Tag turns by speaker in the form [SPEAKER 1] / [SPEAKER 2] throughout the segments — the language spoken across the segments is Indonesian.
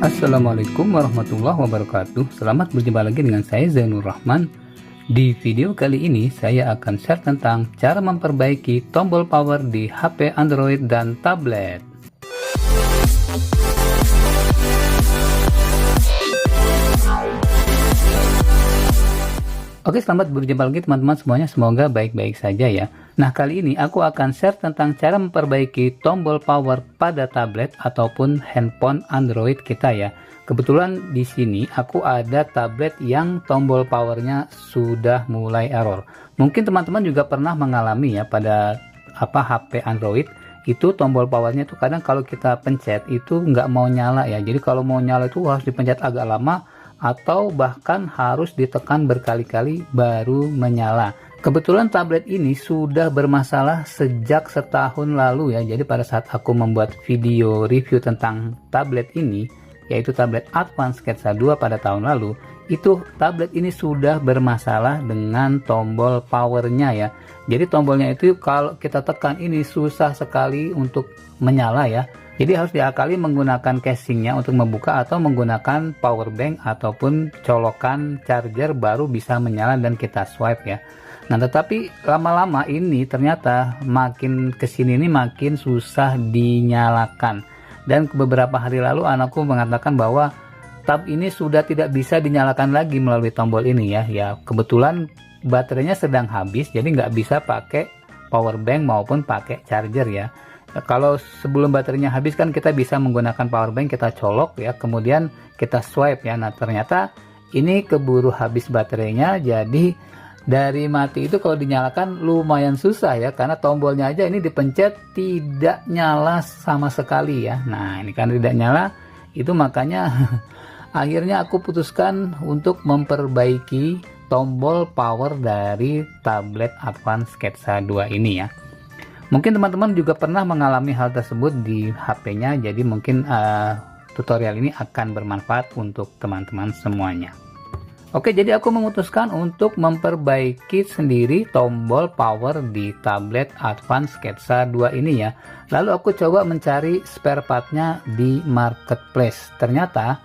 [SPEAKER 1] Assalamualaikum warahmatullahi wabarakatuh. Selamat berjumpa lagi dengan saya Zainur Rahman. Di video kali ini saya akan share tentang cara memperbaiki tombol power di HP Android dan tablet. Oke, selamat berjumpa lagi teman-teman semuanya, semoga baik-baik saja ya. Nah, kali ini aku akan share tentang cara memperbaiki tombol power pada tablet ataupun handphone Android kita ya. Kebetulan di sini aku ada tablet yang tombol powernya sudah mulai error. Mungkin teman-teman juga pernah mengalami ya pada HP Android itu tombol powernya tuh kadang kalau kita pencet itu nggak mau nyala ya. Jadi kalau mau nyala itu harus dipencet agak lama atau bahkan harus ditekan berkali-kali baru menyala. Kebetulan tablet ini sudah bermasalah sejak setahun lalu ya. Jadi pada saat aku membuat video review tentang tablet ini, yaitu tablet Advance Sketsa 2 pada tahun lalu, itu tablet ini sudah bermasalah dengan tombol powernya ya. Jadi tombolnya itu kalau kita tekan ini susah sekali untuk menyala ya. Jadi harus diakali menggunakan casingnya untuk membuka atau menggunakan power bank ataupun colokan charger baru bisa menyala dan kita swipe ya. Nah, tetapi lama-lama ini ternyata makin kesini ini makin susah dinyalakan. Dan beberapa hari lalu anakku mengatakan bahwa tab ini sudah tidak bisa dinyalakan lagi melalui tombol ini ya. Ya kebetulan baterainya sedang habis, jadi nggak bisa pakai power bank maupun pakai charger ya. Kalau sebelum baterainya habis kan kita bisa menggunakan power bank, kita colok ya, kemudian kita swipe ya. Nah ternyata ini keburu habis baterainya, jadi dari mati itu kalau dinyalakan lumayan susah ya, karena tombolnya aja ini dipencet tidak nyala sama sekali ya. Nah ini kan tidak nyala, itu makanya akhirnya aku putuskan untuk memperbaiki tombol power dari tablet Advance Sketsa 2 ini ya. Mungkin teman-teman juga pernah mengalami hal tersebut di HP-nya, jadi mungkin tutorial ini akan bermanfaat untuk teman-teman semuanya. Oke, jadi aku memutuskan untuk memperbaiki sendiri tombol power di tablet Advance Sketsa 2 ini ya. Lalu aku coba mencari spare partnya di marketplace. Ternyata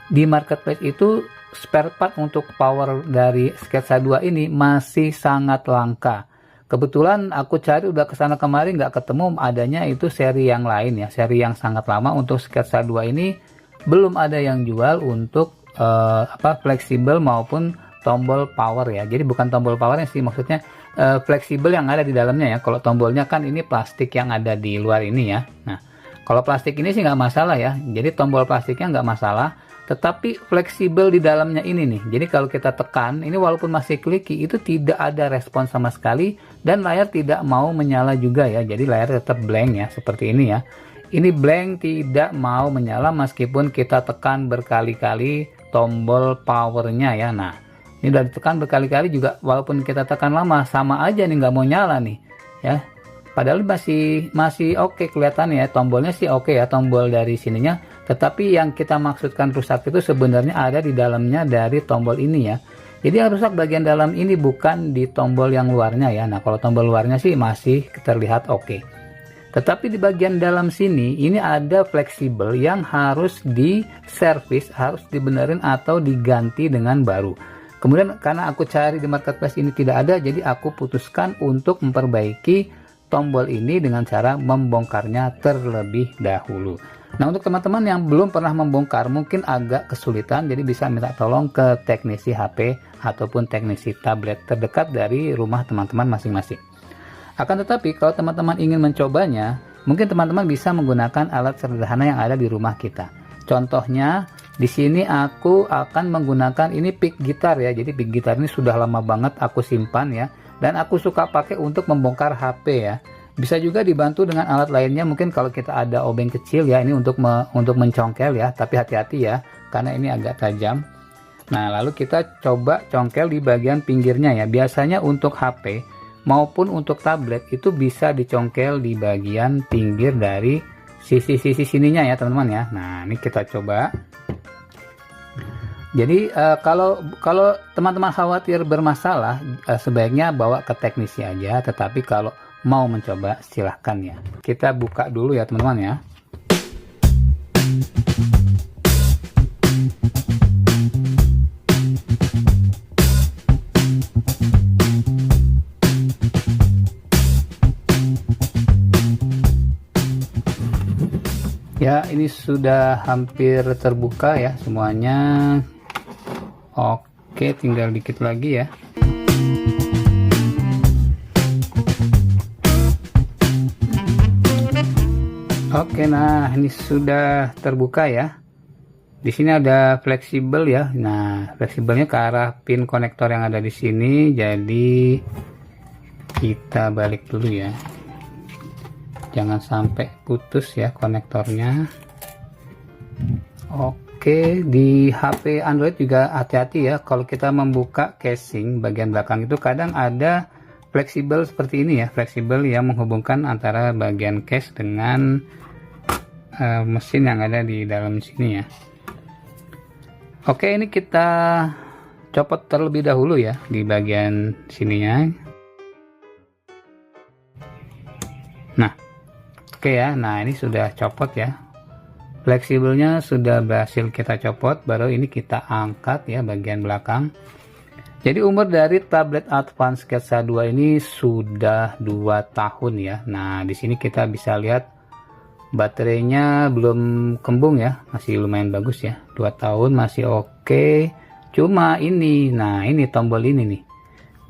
[SPEAKER 1] di marketplace itu spare part untuk power dari Sketsa 2 ini masih sangat langka. Kebetulan aku cari udah kesana kemari nggak ketemu adanya itu seri yang lain ya, seri yang sangat lama. Untuk Sketsa 2 ini belum ada yang jual untuk fleksibel maupun tombol power ya. Jadi bukan tombol powernya sih, maksudnya fleksibel yang ada di dalamnya ya. Kalau tombolnya kan ini plastik yang ada di luar ini ya. Nah kalau plastik ini sih nggak masalah ya, jadi tombol plastiknya nggak masalah, tetapi fleksibel di dalamnya ini nih. Jadi kalau kita tekan ini walaupun masih kliki itu tidak ada respon sama sekali dan layar tidak mau menyala juga ya. Jadi layar tetap blank ya, seperti ini ya. Ini blank, tidak mau menyala meskipun kita tekan berkali-kali tombol powernya ya. Nah ini udah ditekan berkali-kali juga walaupun kita tekan lama sama aja nih nggak mau nyala nih ya. Padahal masih oke kelihatannya ya, tombolnya sih oke ya, tombol dari sininya. Tetapi yang kita maksudkan rusak itu sebenarnya ada di dalamnya dari tombol ini ya. Jadi yang rusak bagian dalam ini, bukan di tombol yang luarnya ya. Nah kalau tombol luarnya sih masih terlihat oke. Tetapi di bagian dalam sini ini ada fleksibel yang harus diservis, harus dibenerin atau diganti dengan baru. Kemudian karena aku cari di marketplace ini tidak ada, jadi aku putuskan untuk memperbaiki tombol ini dengan cara membongkarnya terlebih dahulu. Nah untuk teman-teman yang belum pernah membongkar mungkin agak kesulitan, jadi bisa minta tolong ke teknisi HP ataupun teknisi tablet terdekat dari rumah teman-teman masing-masing. Akan tetapi kalau teman-teman ingin mencobanya, mungkin teman-teman bisa menggunakan alat sederhana yang ada di rumah kita. Contohnya di sini aku akan menggunakan ini pick gitar ya. Jadi pick gitar ini sudah lama banget aku simpan ya, dan aku suka pakai untuk membongkar HP ya. Bisa juga dibantu dengan alat lainnya, mungkin kalau kita ada obeng kecil ya, ini untuk mencongkel ya, tapi hati-hati ya karena ini agak tajam. Nah lalu kita coba congkel di bagian pinggirnya ya. Biasanya untuk HP maupun untuk tablet itu bisa dicongkel di bagian pinggir dari sisi-sisi sininya ya teman-teman ya. Nah ini kita coba. Jadi kalau teman-teman khawatir bermasalah, sebaiknya bawa ke teknisi aja. Tetapi kalau mau mencoba silahkan ya. Kita buka dulu ya teman-teman ya. Ya, ini sudah hampir terbuka ya semuanya. Oke, tinggal dikit lagi ya. Oke, nah ini sudah terbuka ya. Di sini ada fleksibel ya. Nah, fleksibelnya ke arah pin konektor yang ada di sini. Jadi kita balik dulu ya. Jangan sampai putus ya konektornya. Oke, di HP Android juga hati-hati ya. Kalau kita membuka casing bagian belakang itu kadang ada fleksibel seperti ini ya. Fleksibel yang menghubungkan antara bagian case dengan mesin yang ada di dalam sini ya. Oke, ini kita copot terlebih dahulu ya di bagian sininya. Nah, oke ya. Nah, ini sudah copot ya. Fleksibelnya sudah berhasil kita copot, baru ini kita angkat ya bagian belakang. Jadi umur dari tablet Advance Sketsa 2 ini sudah 2 tahun ya. Nah, di sini kita bisa lihat baterainya belum kembung ya, masih lumayan bagus ya. 2 tahun masih oke. Cuma ini, nah ini tombol ini nih.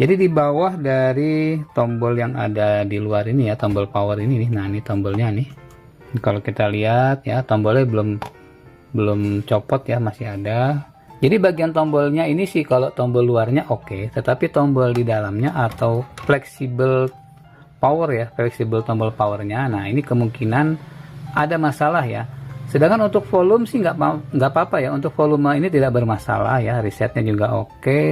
[SPEAKER 1] Jadi di bawah dari tombol yang ada di luar ini ya, tombol power ini nih. Nah, ini tombolnya nih. Kalau kita lihat ya, tombolnya belum copot ya, masih ada. Jadi bagian tombolnya ini sih kalau tombol luarnya oke, tetapi tombol di dalamnya atau fleksibel power ya, fleksibel tombol powernya. Nah, ini kemungkinan ada masalah ya. Sedangkan untuk volume sih nggak apa-apa ya, untuk volume ini tidak bermasalah ya, resetnya juga oke.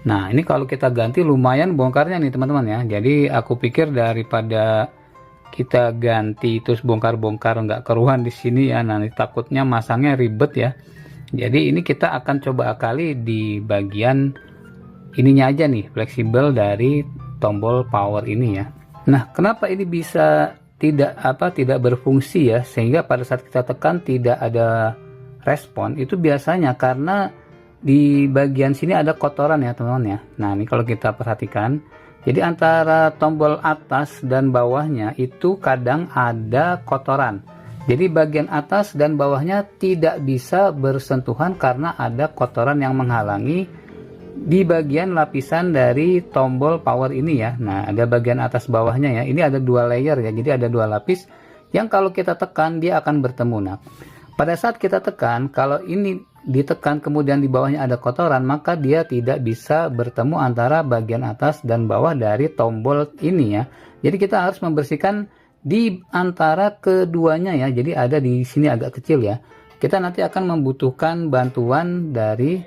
[SPEAKER 1] Nah, ini kalau kita ganti lumayan bongkarnya nih teman-teman ya. Jadi aku pikir daripada kita ganti terus bongkar-bongkar nggak keruan di sini ya, nanti takutnya masangnya ribet ya. Jadi ini kita akan coba akali di bagian ininya aja nih, fleksibel dari tombol power ini ya. Nah, kenapa ini bisa tidak berfungsi ya, sehingga pada saat kita tekan tidak ada respon? Itu biasanya karena di bagian sini ada kotoran ya teman-teman ya. Nah, ini kalau kita perhatikan, jadi antara tombol atas dan bawahnya itu kadang ada kotoran. Jadi bagian atas dan bawahnya tidak bisa bersentuhan karena ada kotoran yang menghalangi di bagian lapisan dari tombol power ini ya. Nah, ada bagian atas bawahnya ya. Ini ada 2 layer ya. Jadi ada 2 lapis yang kalau kita tekan dia akan bertemu. Nah, pada saat kita tekan, kalau ini ditekan kemudian di bawahnya ada kotoran, maka dia tidak bisa bertemu antara bagian atas dan bawah dari tombol ini ya. Jadi kita harus membersihkan di antara keduanya ya. Jadi ada di sini agak kecil ya. Kita nanti akan membutuhkan bantuan dari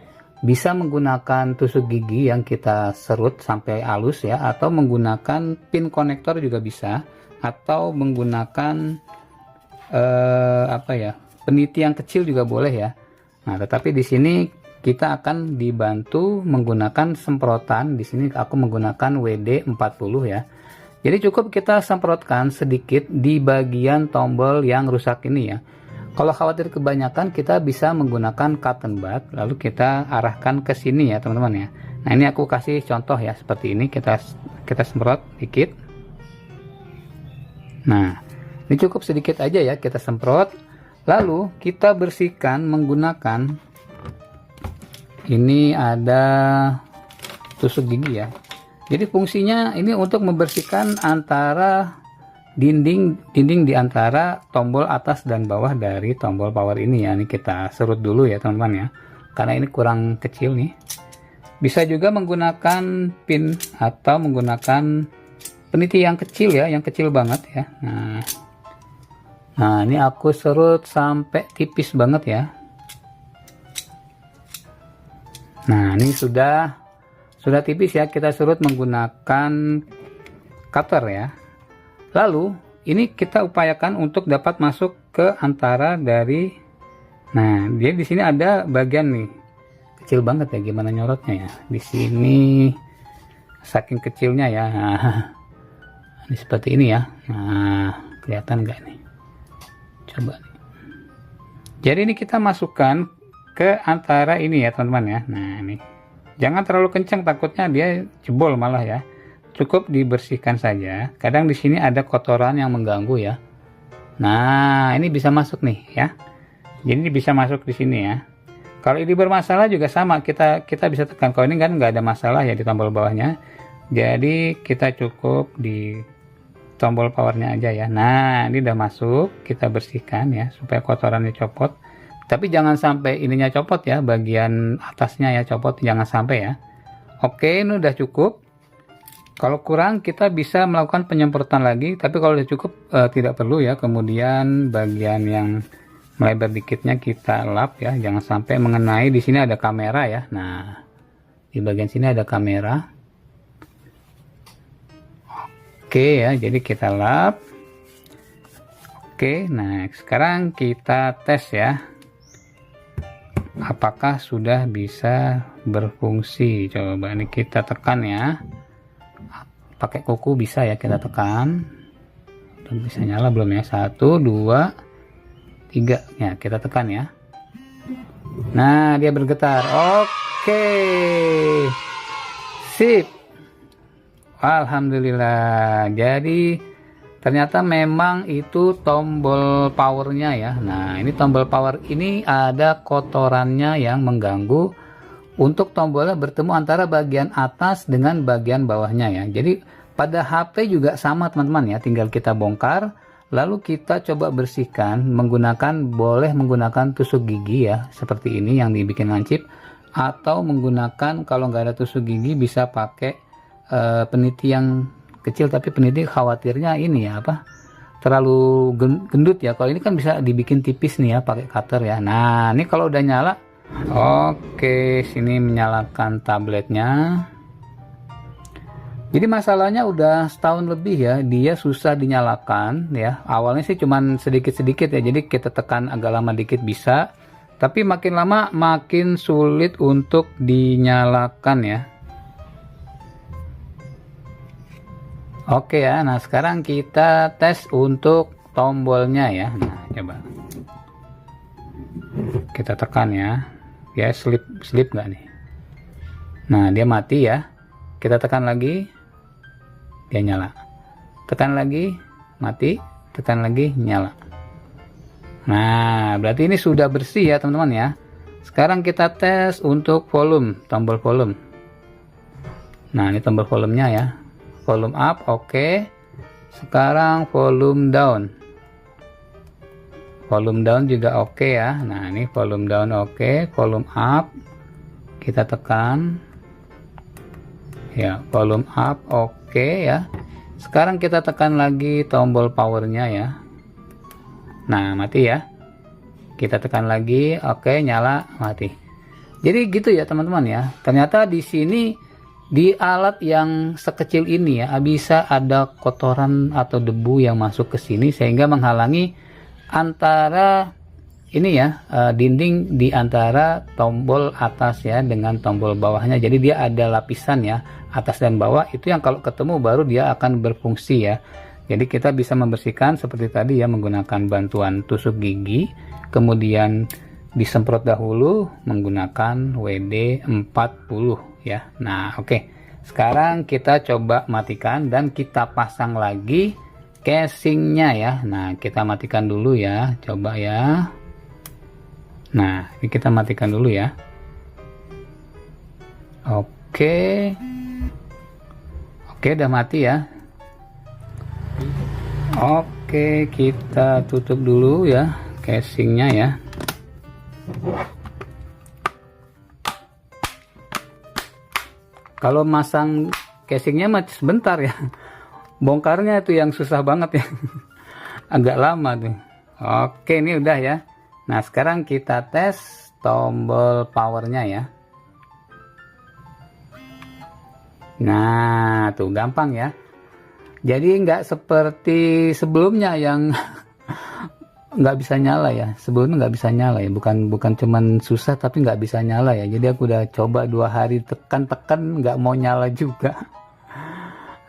[SPEAKER 1] bisa menggunakan tusuk gigi yang kita serut sampai halus ya, atau menggunakan pin konektor juga bisa, atau menggunakan peniti yang kecil juga boleh ya. Nah, tetapi di sini kita akan dibantu menggunakan semprotan. Di sini aku menggunakan WD-40 ya. Jadi cukup kita semprotkan sedikit di bagian tombol yang rusak ini ya. Kalau khawatir kebanyakan, kita bisa menggunakan cotton bud, lalu kita arahkan ke sini ya teman-teman ya. Nah, ini aku kasih contoh ya, seperti ini kita semprot dikit. Nah, ini cukup sedikit aja ya kita semprot, lalu kita bersihkan menggunakan ini ada tusuk gigi ya. Jadi fungsinya ini untuk membersihkan antara dinding di antara tombol atas dan bawah dari tombol power ini ya. Ini kita serut dulu ya teman-teman ya, karena ini kurang kecil nih. Bisa juga menggunakan pin atau menggunakan peniti yang kecil ya, yang kecil banget ya. Nah, ini aku serut sampai tipis banget ya. Nah, ini sudah tipis ya, kita serut menggunakan cutter ya. Lalu ini kita upayakan untuk dapat masuk ke antara dari, nah dia di sini ada bagian nih kecil banget ya, gimana nyorotnya ya, di sini saking kecilnya ya. Nah, ini seperti ini ya. Nah, kelihatan nggak nih? Coba nih. Jadi ini kita masukkan ke antara ini ya teman-teman ya. Nah, ini jangan terlalu kencang, takutnya dia jebol malah ya. Cukup dibersihkan saja. Kadang di sini ada kotoran yang mengganggu ya. Nah, ini bisa masuk nih ya. Jadi ini bisa masuk di sini ya. Kalau ini bermasalah juga sama, kita bisa tekan. Kalau ini kan nggak ada masalah ya di tombol bawahnya. Jadi kita cukup di tombol powernya aja ya. Nah, ini udah masuk, kita bersihkan ya supaya kotorannya copot. Tapi jangan sampai ininya copot ya, bagian atasnya ya copot, jangan sampai ya. Oke, ini udah cukup. Kalau kurang kita bisa melakukan penyemprotan lagi, tapi kalau udah cukup tidak perlu ya. Kemudian bagian yang melebar dikitnya kita lap ya, jangan sampai mengenai. Di sini ada kamera ya. Nah, di bagian sini ada kamera. Oke ya, jadi kita lap. Oke, nah sekarang kita tes ya, apakah sudah bisa berfungsi. Coba ini kita tekan ya, pakai kuku bisa ya, kita tekan. Dan bisa nyala belum ya? 1 2 3 ya, kita tekan ya. Nah, dia bergetar. Oke, sip. Alhamdulillah. Jadi ternyata memang itu tombol powernya ya. Nah, ini tombol power ini ada kotorannya yang mengganggu untuk tombolnya bertemu antara bagian atas dengan bagian bawahnya ya. Jadi pada HP juga sama teman-teman ya, tinggal kita bongkar lalu kita coba bersihkan boleh menggunakan tusuk gigi ya, seperti ini yang dibikin lancip, atau menggunakan kalau nggak ada tusuk gigi bisa pakai peniti yang kecil, tapi peniti khawatirnya ini ya terlalu gendut ya. Kalau ini kan bisa dibikin tipis nih ya pakai cutter ya. Nah, ini kalau udah nyala. Oke, sini menyalakan tabletnya. Jadi masalahnya udah setahun lebih ya, dia susah dinyalakan ya. Awalnya sih cuman sedikit-sedikit ya, jadi kita tekan agak lama dikit bisa, tapi makin lama makin sulit untuk dinyalakan ya. Oke ya, nah sekarang kita tes untuk tombolnya ya. Nah, coba kita tekan ya, dia slip nggak nih? Nah, dia mati ya. Kita tekan lagi, dia nyala. Tekan lagi, mati. Tekan lagi, nyala. Nah, berarti ini sudah bersih ya teman-teman ya. Sekarang kita tes untuk volume, tombol volume. Nah, ini tombol volumenya ya. Volume up, oke. Sekarang volume down. Volume down juga oke ya. Nah, ini volume down oke. Volume up, kita tekan. Ya, volume up oke ya. Sekarang kita tekan lagi tombol powernya ya. Nah, mati ya. Kita tekan lagi, oke, nyala, mati. Jadi gitu ya teman-teman ya. Ternyata di sini di alat yang sekecil ini ya bisa ada kotoran atau debu yang masuk ke sini sehingga menghalangi antara ini ya dinding di antara tombol atas ya dengan tombol bawahnya. Jadi dia ada lapisan ya atas dan bawah, itu yang kalau ketemu baru dia akan berfungsi ya. Jadi kita bisa membersihkan seperti tadi ya menggunakan bantuan tusuk gigi, kemudian disemprot dahulu menggunakan WD 40 ya. Nah, oke. Sekarang kita coba matikan dan kita pasang lagi casingnya ya. Nah, kita matikan dulu ya, coba ya. Nah, ini kita matikan dulu ya. Oke, udah mati ya. Oke, kita tutup dulu ya casingnya ya. Kalau masang casingnya mah sebentar ya, bongkarnya itu yang susah banget ya. Agak lama tuh. Oke, ini udah ya. Nah, sekarang kita tes tombol powernya ya. Nah, tuh gampang ya. Jadi nggak seperti sebelumnya yang nggak bisa nyala ya. Sebelumnya nggak bisa nyala ya, bukan cuman susah tapi nggak bisa nyala ya. Jadi aku udah coba 2 hari tekan nggak mau nyala juga.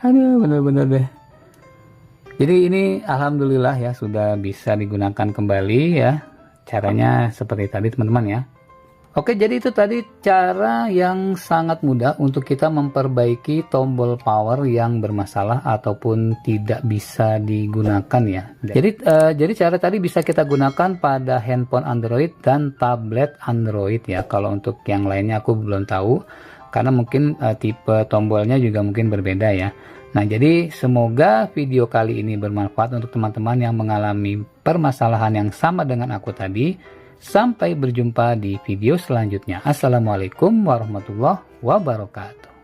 [SPEAKER 1] Aduh, bener-bener deh. Jadi ini alhamdulillah ya sudah bisa digunakan kembali ya. Caranya seperti tadi teman-teman ya. Oke, jadi itu tadi cara yang sangat mudah untuk kita memperbaiki tombol power yang bermasalah ataupun tidak bisa digunakan ya. Jadi cara tadi bisa kita gunakan pada handphone Android dan tablet Android ya. Kalau untuk yang lainnya aku belum tahu karena mungkin tipe tombolnya juga mungkin berbeda ya. Nah, jadi semoga video kali ini bermanfaat untuk teman-teman yang mengalami permasalahan yang sama dengan aku tadi. Sampai berjumpa di video selanjutnya. Assalamualaikum warahmatullahi wabarakatuh.